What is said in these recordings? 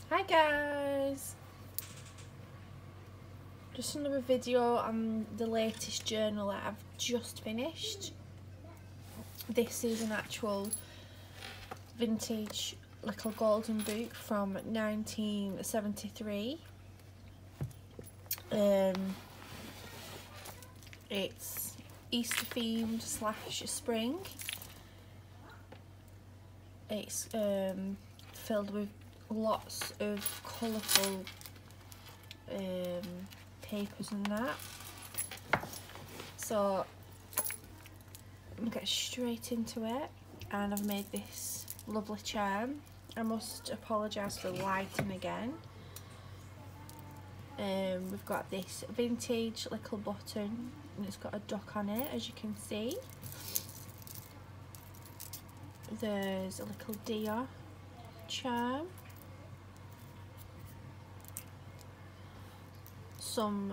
Hi guys! Just another video on the latest journal that I've just finished. This is an actual vintage little golden book from 1973. It's Easter themed / spring. It's filled with lots of colourful papers and that. So I'll get straight into it, and I've made this lovely charm. I must apologise for the lighting again. We've got this vintage little button and it's got a duck on it, as you can see. There's a little deer charm, some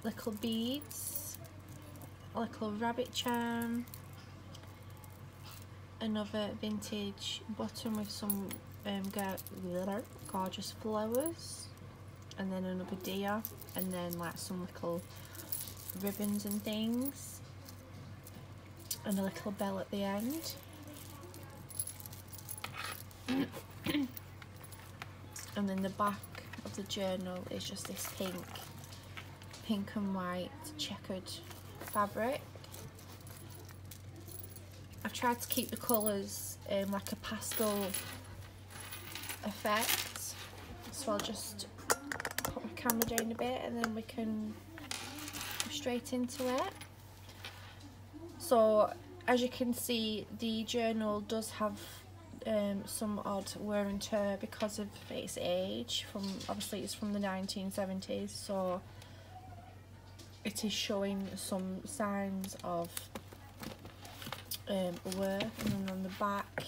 little beads, a little rabbit charm, another vintage button with some gorgeous flowers, and then another deer, and then like some little ribbons and things, and a little bell at the end. And then the back of the journal is just this pink and white checkered fabric. I've tried to keep the colours like a pastel effect, so I'll just put my camera down a bit and then we can go straight into it. So as you can see, the journal does have some odd wear and tear because of its age. Obviously it's from the 1970s, so it is showing some signs of wear. And then on the back,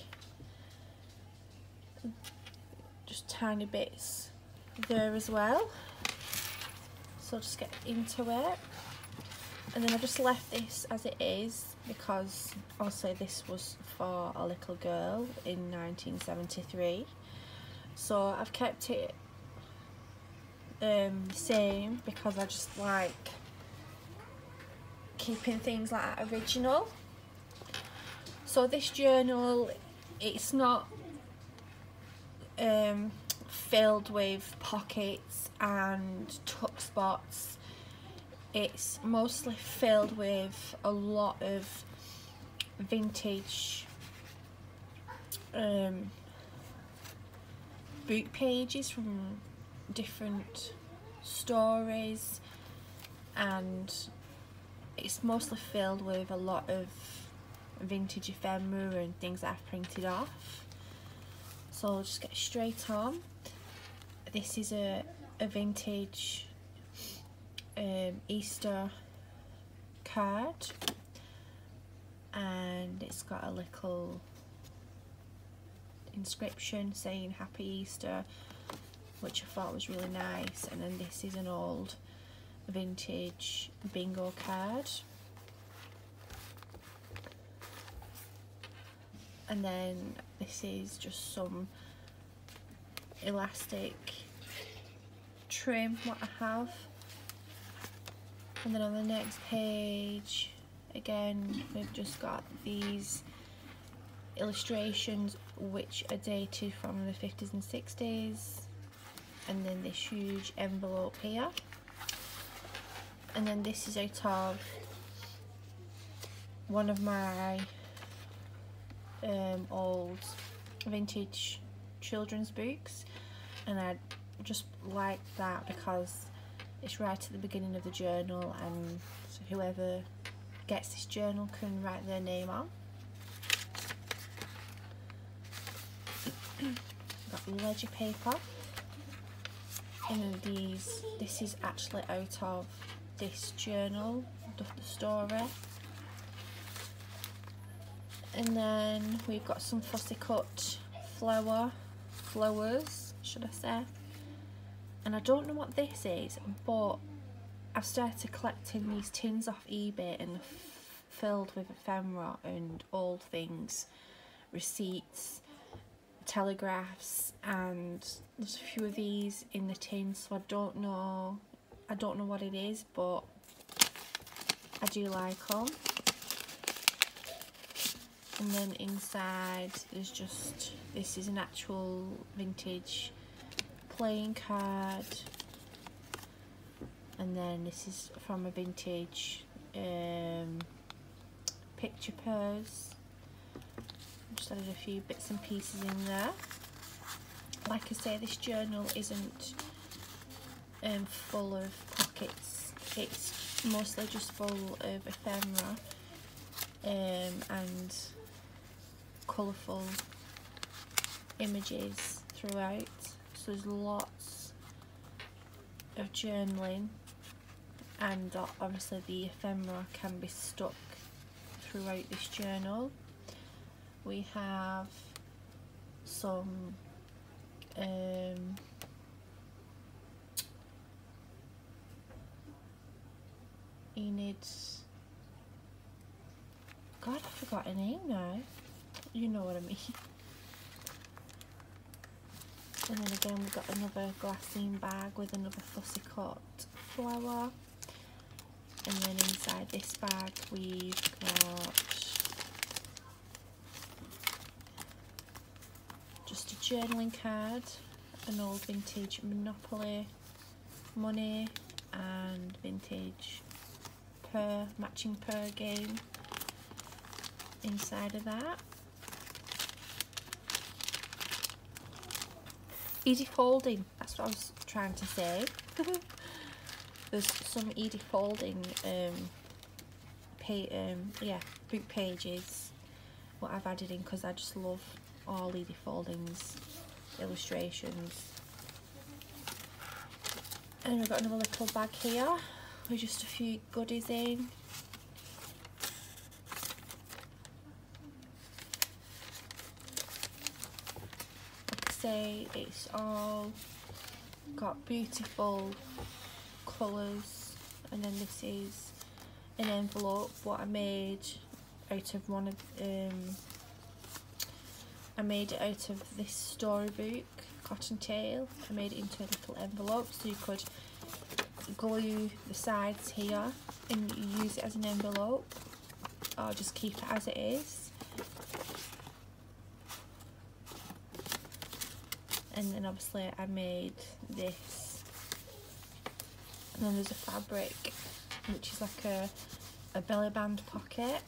just tiny bits there as well. So I'll just get into it, and then I just left this as it is because also this was for a little girl in 1973, so I've kept it the same because I just like keeping things like that original. So this journal, it's not filled with pockets and tuck spots. It's mostly filled with a lot of vintage book pages from different stories, and it's mostly filled with a lot of vintage ephemera and things that I've printed off. So I'll just get straight on. This is a vintage Easter card, and it's got a little inscription saying Happy Easter, which I thought was really nice. And then this is an old vintage bingo card, and then this is just some elastic trim what I have. And then on the next page again, we've just got these illustrations which are dated from the 50s and 60s, and then this huge envelope here. And then this is out of one of my old vintage children's books, and I just like that because it's right at the beginning of the journal, and so whoever gets this journal can write their name on. Got ledger paper, and this is actually out of this journal, the story. And then we've got some fussy cut flowers, should I say. And I don't know what this is, but I've started collecting these tins off eBay and filled with ephemera and old things, receipts, telegraphs, and there's a few of these in the tin, so I don't know what it is, but I do like them. And then inside there's just, this is an actual vintage playing card, and then this is from a vintage picture purse. Just added a few bits and pieces in there. Like I say, this journal isn't full of pockets, it's mostly just full of ephemera and colourful images throughout. So there's lots of journaling, and obviously the ephemera can be stuck throughout this journal. We have some Enid's, God, I forgot her name now, you know what I mean. And then again we've got another glassine bag with another fussy cut flower, and then inside this bag we've got just a journaling card, an old vintage Monopoly money, and vintage matching purr game inside of that. Edie Foulding, that's what I was trying to say. There's some Edie Foulding book pages what I've added in, because I just love all Edie Foulding's illustrations. And we've got another little bag here with just a few goodies in. Like I say, it's all got beautiful colours, and then this is an envelope what I made out of one of I made it out of this storybook Cottontail. I made it into a little envelope, so you could glue the sides here and use it as an envelope, or just keep it as it is. And then obviously I made this, and then there's a fabric which is like a belly band pocket.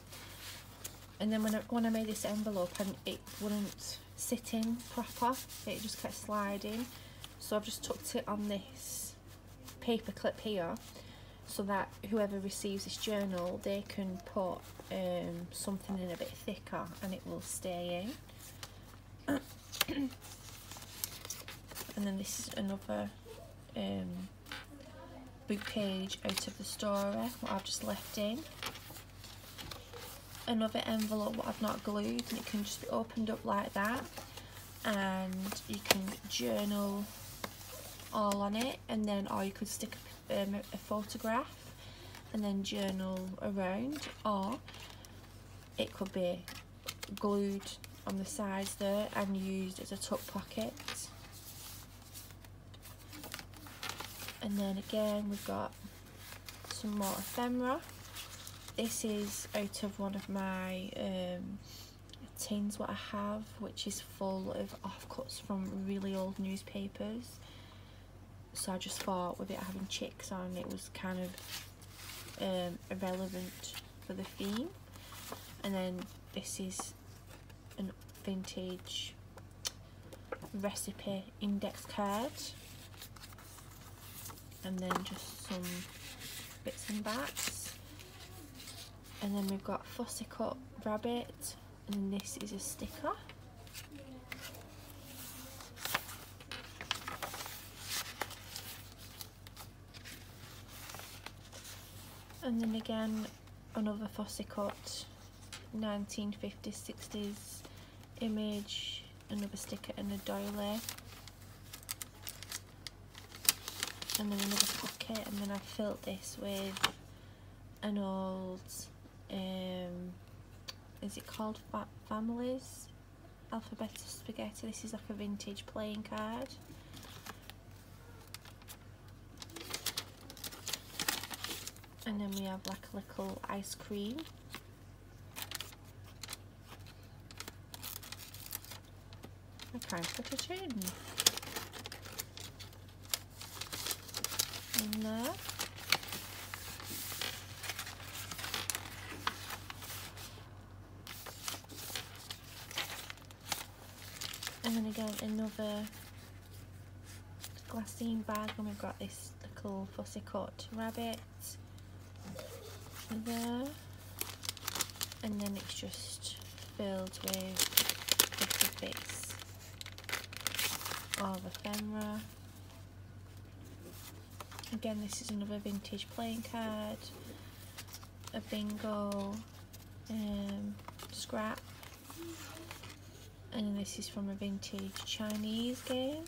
And then when I made this envelope, and it wouldn't sit in proper, it just kept sliding, so I've just tucked it on this paper clip here, so that whoever receives this journal, they can put something in a bit thicker and it will stay in. And then this is another book page out of the story what I've just left in. Another envelope what I've not glued, and it can just be opened up like that, and you can journal all on it, and then, or you could stick a photograph and then journal around, or it could be glued on the sides there and used as a tuck pocket. And then again we've got some more ephemera. This is out of one of my tins what I have, which is full of offcuts from really old newspapers. So I just thought with it having chicks on, it was kind of irrelevant for the theme. And then this is a vintage recipe index card, and then just some bits and bats. And then we've got fussy cut rabbit, and then this is a sticker. And then again another fussy cut 1950s 60s image, another sticker and a doily, and then another pocket. And then I filled this with an old is it called Families? alphabet spaghetti. This is like a vintage playing card. And then we have like a little ice cream. I can't put it in. In there. And then again another glassine bag, and we've got this little fussy cut rabbit there, and then it's just filled with little bits of ephemera. Again, this is another vintage playing card, a bingo scrap, and this is from a vintage Chinese game.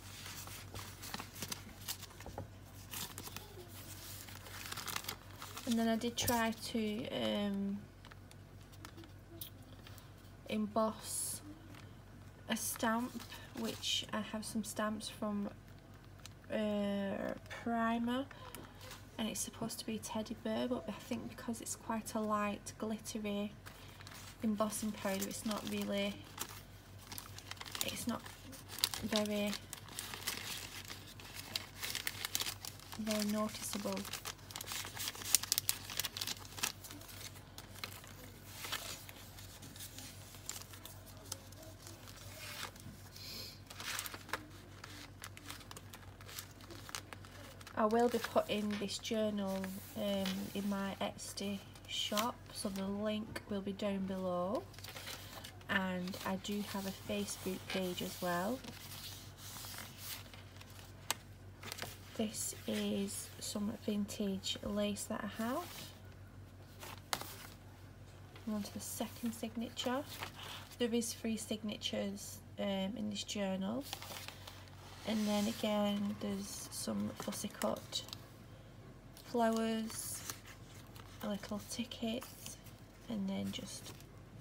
And then I did try to emboss a stamp, which I have some stamps from Primer, and it's supposed to be a teddy bear, but I think because it's quite a light glittery embossing powder, it's not very noticeable. I will be putting this journal in my Etsy shop, so the link will be down below, and I do have a Facebook page as well. This is some vintage lace that I have. I'm on to the second signature. There is 3 signatures in this journal. And then again, there's some fussy cut flowers, a little ticket, and then just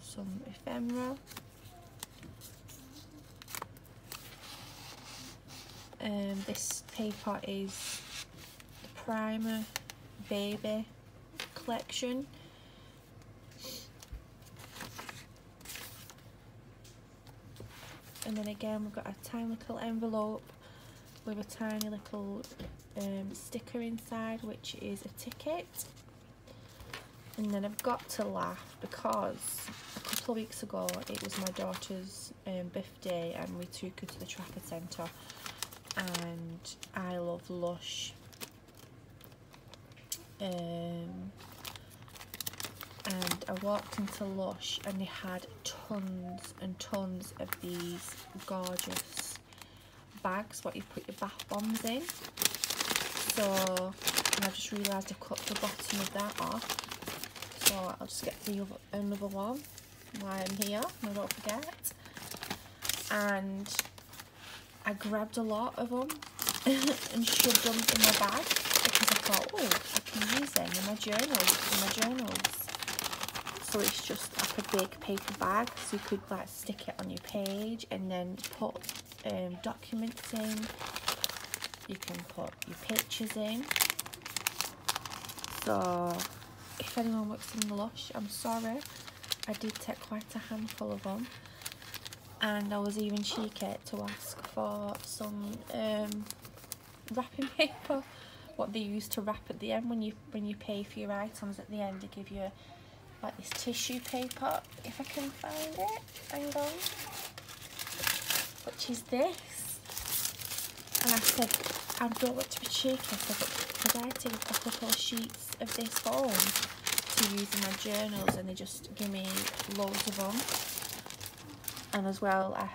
some ephemera. This paper is the Primer Baby collection. And then again, we've got a tiny little envelope with a tiny little sticker inside, which is a ticket. And then I've got to laugh because a couple of weeks ago it was my daughter's birthday, and we took her to the Trafford Centre, and I love Lush. And I walked into Lush and they had tons and tons of these gorgeous bags, what you put your bath bombs in. So, and I just realised I cut the bottom of that off, so I'll just get another one while I'm here, and I don't forget. And I grabbed a lot of them and shoved them in my bag because I thought, oh, I can use them in my journals. So it's just like a big paper bag, so you could like stick it on your page and then put documents in. You can put your pictures in. So if anyone works in Lush, I'm sorry, I did take quite a handful of them, and I was even cheeky to ask for some wrapping paper, what they use to wrap at the end when you pay for your items. At the end they give you like this tissue paper, if I can find it, hang on, which is this. And I said, I don't want to be cheeky, I said, but could I take a couple of sheets of this home to use in my journals? And they just give me loads of them. And as well, I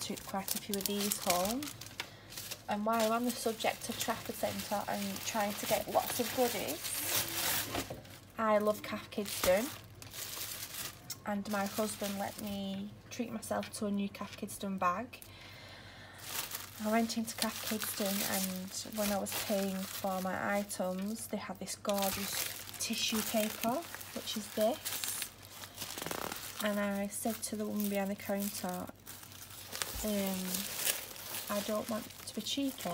took quite a few of these home. And while I'm on the subject of Trafford Centre and trying to get lots of goodies, I love Cath Kidston, and my husband let me treat myself to a new Cath Kidston bag. I went into Cath Kidston, and when I was paying for my items, they had this gorgeous tissue paper, which is this. And I said to the woman behind the counter, I don't want to be cheeky,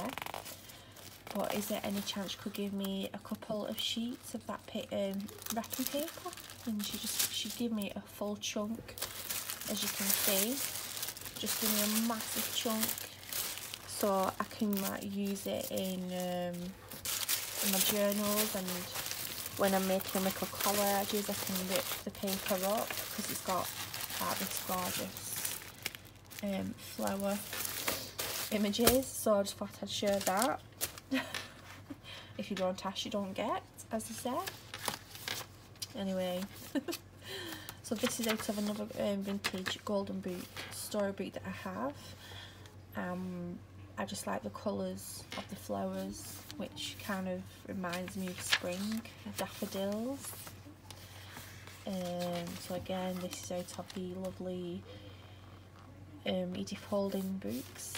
but is there any chance you could give me a couple of sheets of that wrapping paper? And she gave me a full chunk, as you can see. Just give me a massive chunk, so I can like use it in my journals, and when I'm making little collages I can rip the paper up because it's got like this gorgeous flower images. So I just thought I'd share that. If you don't ask, you don't get, as I say. Anyway, so this is out of another vintage golden book storybook that I have. I just like the colours of the flowers, which kind of reminds me of spring, daffodils. So again, this is out of the lovely Edith Holding books.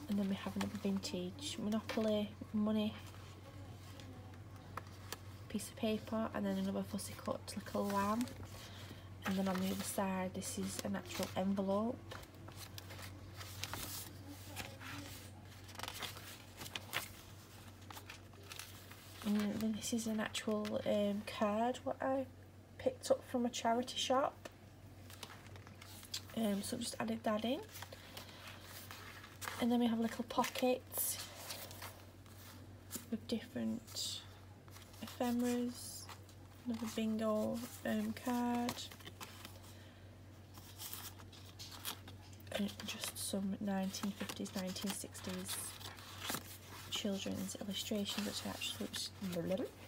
And then we have another vintage Monopoly money piece of paper, and then another fussy cut little lamb. And then on the other side, this is an actual envelope. And then this is an actual card what I picked up from a charity shop. So I've just added that in. And then we have little pockets with different ephemeras, another bingo card, and just some 1950s, 1960s children's illustrations,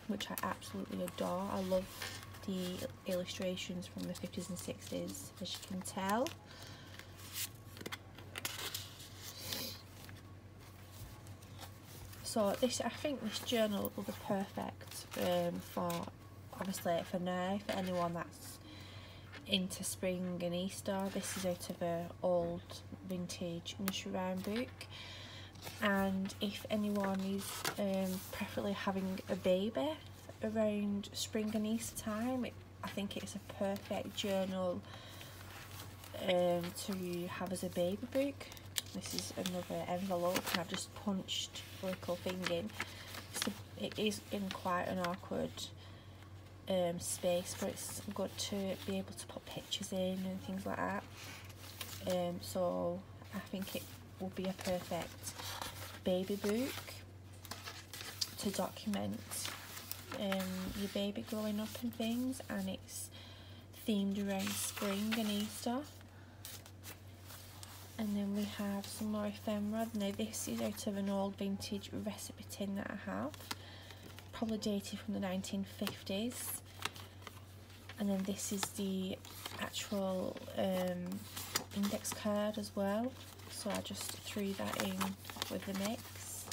which I absolutely adore. I love the illustrations from the 50s and 60s, as you can tell. So this, I think this journal will be perfect for, obviously for now, for anyone that's into spring and Easter. This is out of an old vintage nursery rhyme book, and if anyone is preferably having a baby around spring and Easter time, I think it's a perfect journal to have as a baby book. This is another envelope, and I've just punched a little thing in. So it is in quite an awkward space, but it's good to be able to put pictures in and things like that. So I think it will be a perfect baby book to document your baby growing up and things, and it's themed around spring and Easter. And then we have some more ephemera. Now this is out of an old vintage recipe tin that I have, probably dated from the 1950s. And then this is the actual index card as well, so I just threw that in with the mix.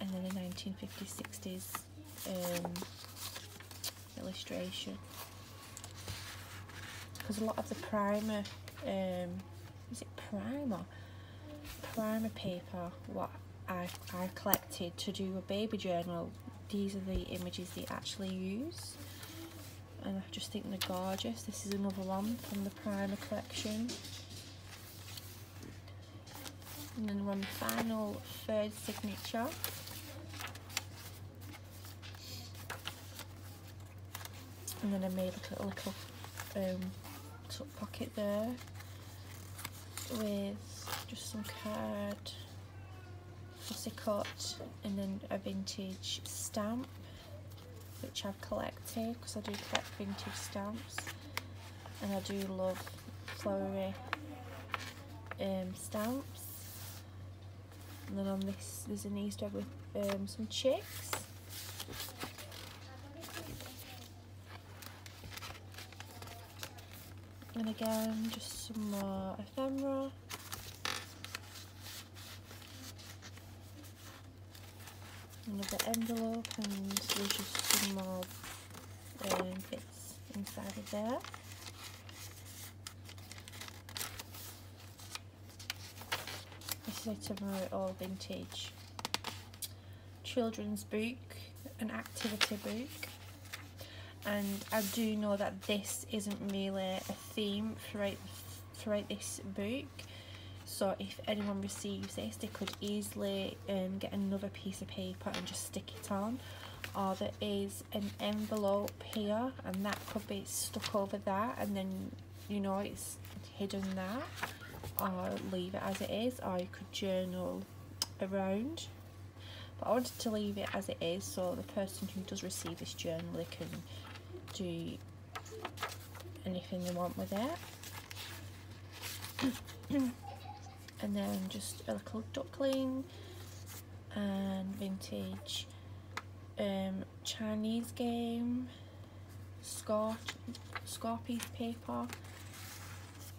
And then a 1950s, 60s illustration, because a lot of the primer is it primer paper what I collected to do a baby journal, these are the images they actually use, and I just think they're gorgeous. This is another one from the primer collection. And then we're on the final third signature. And then I made a little tuck pocket there with just some card, fussy cut, and then a vintage stamp, which I've collected because I do collect vintage stamps, and I do love flowery stamps. And then on this there's an Easter egg with some chicks. And again, just some more ephemera. Another envelope, and there's just some more bits inside of there. This is out of my old vintage children's book, an activity book. And I do know that this isn't really a theme throughout throughout this book, so if anyone receives this, they could easily get another piece of paper and just stick it on, or there is an envelope here and that could be stuck over that, and then you know it's hidden that, or leave it as it is, or you could journal around. But I wanted to leave it as it is, so the person who does receive this journal, they can do anything they want with it. And then just a little duckling and vintage Chinese game, score piece paper,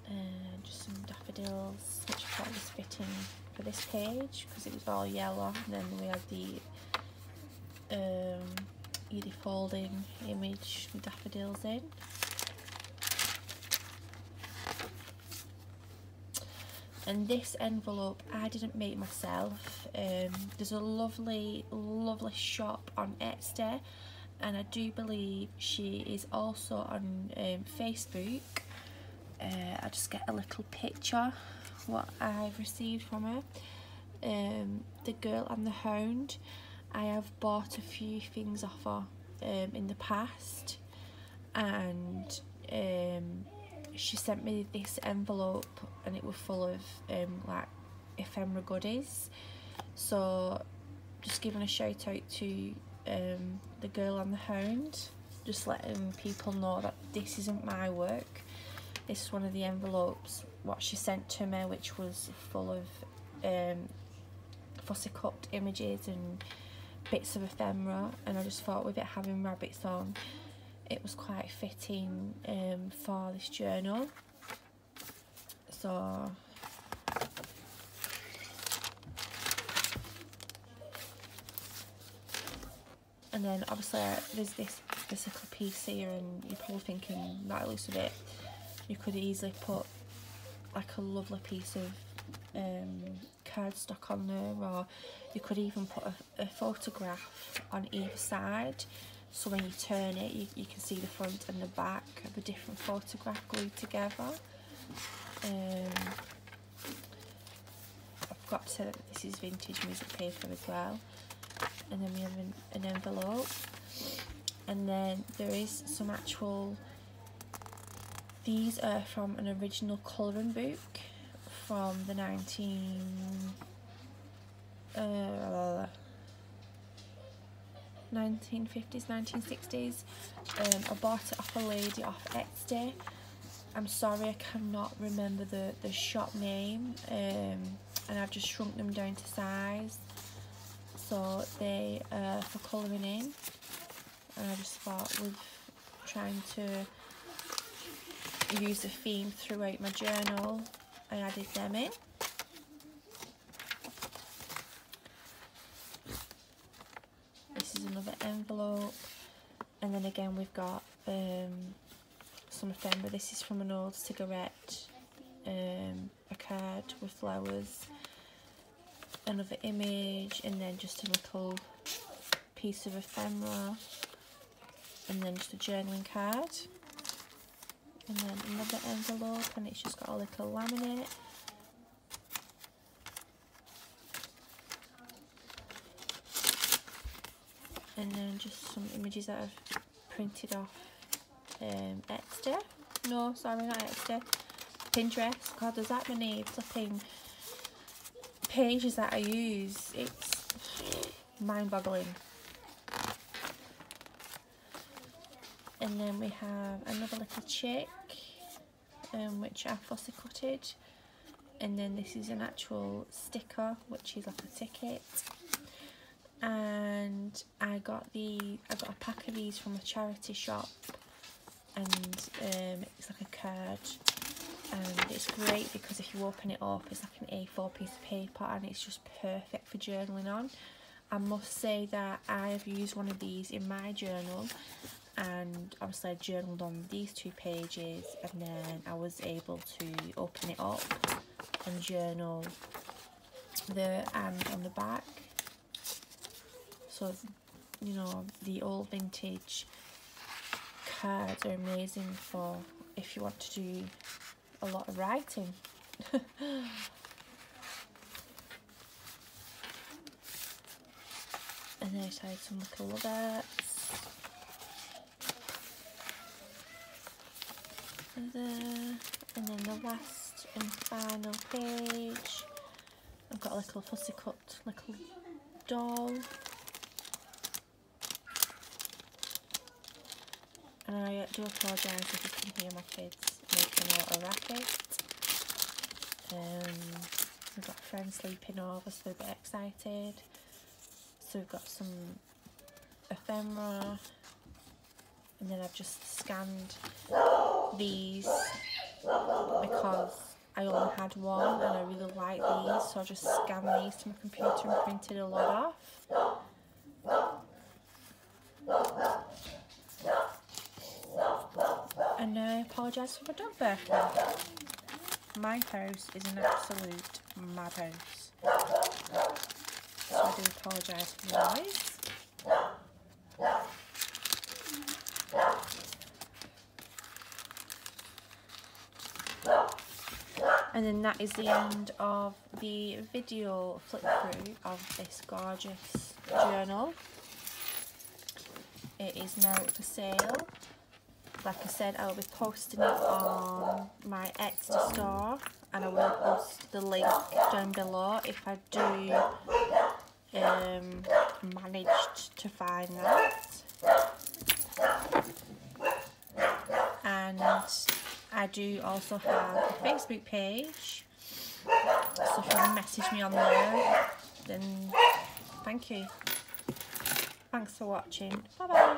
and just some daffodils, which I thought was fitting for this page because it was all yellow. And then we had the Edie folding image with daffodils in. And this envelope I didn't make myself. There's a lovely shop on Etsy, and I do believe she is also on Facebook. I just get a little picture what I've received from her. The Girl and the Hound. I have bought a few things off her in the past, and she sent me this envelope and it was full of like ephemera goodies. So just giving a shout out to The Girl and the Hound, just letting people know that this isn't my work. This is one of the envelopes what she sent to me, which was full of fussy cut images and bits of ephemera, and I just thought with it having rabbits on, it was quite fitting for this journal. So and then obviously there's this little piece here, and you're probably thinking that looks a bit, you could easily put like a lovely piece of cardstock on there, or you could even put a photograph on either side, so when you turn it you can see the front and the back of a different photograph glued together. I've got to say that this is vintage music paper as well. And then we have an envelope, and then there is some actual, these are from an original colouring book from the 1950s, 1960s. I bought it off a lady off Etsy. I'm sorry, I cannot remember the shop name, and I've just shrunk them down to size, so they are for colouring in. And I just thought with trying to use a theme throughout my journal, I added them in. This is another envelope, and then again we've got some ephemera. This is from an old cigarette, a card with flowers, another image, and then just a little piece of ephemera, and then just a journaling card, and then another envelope, and it's just got a little laminate. And then just some images that I've printed off Etsy. No, sorry, not Etsy. Pinterest. God, there's that many flipping pages that I use. It's mind-boggling. And then we have another little chick, which I fussy cutted. And then this is an actual sticker, which is like a ticket. And I got a pack of these from a charity shop, and it's like a card, and it's great because if you open it up, it's like an A4 piece of paper, and it's just perfect for journaling on. I must say that I have used one of these in my journal, and obviously I journaled on these 2 pages, and then I was able to open it up and journal the and on the back. So, you know, the old vintage cards are amazing for if you want to do a lot of writing. And then I tied some little lovettes. There. And then the last and final page, I've got a little fussy cut little doll. And I do apologise if you can hear my kids making a lot of racket. We've got friends sleeping over, so they're a bit excited. So we've got some ephemera, and then I've just scanned these because I only had one and I really like these, so I just scanned these to my computer and printed a lot off. And I apologise for my dog barking. My house is an absolute madhouse, so I do apologise for the noise. And then that is the end of the video flip through of this gorgeous journal. It is now for sale. Like I said, I will be posting it on my Etsy store, and I will post the link down below if I do manage to find that. And I do also have a Facebook page, so if you want to message me on there, then thank you. Thanks for watching. Bye bye.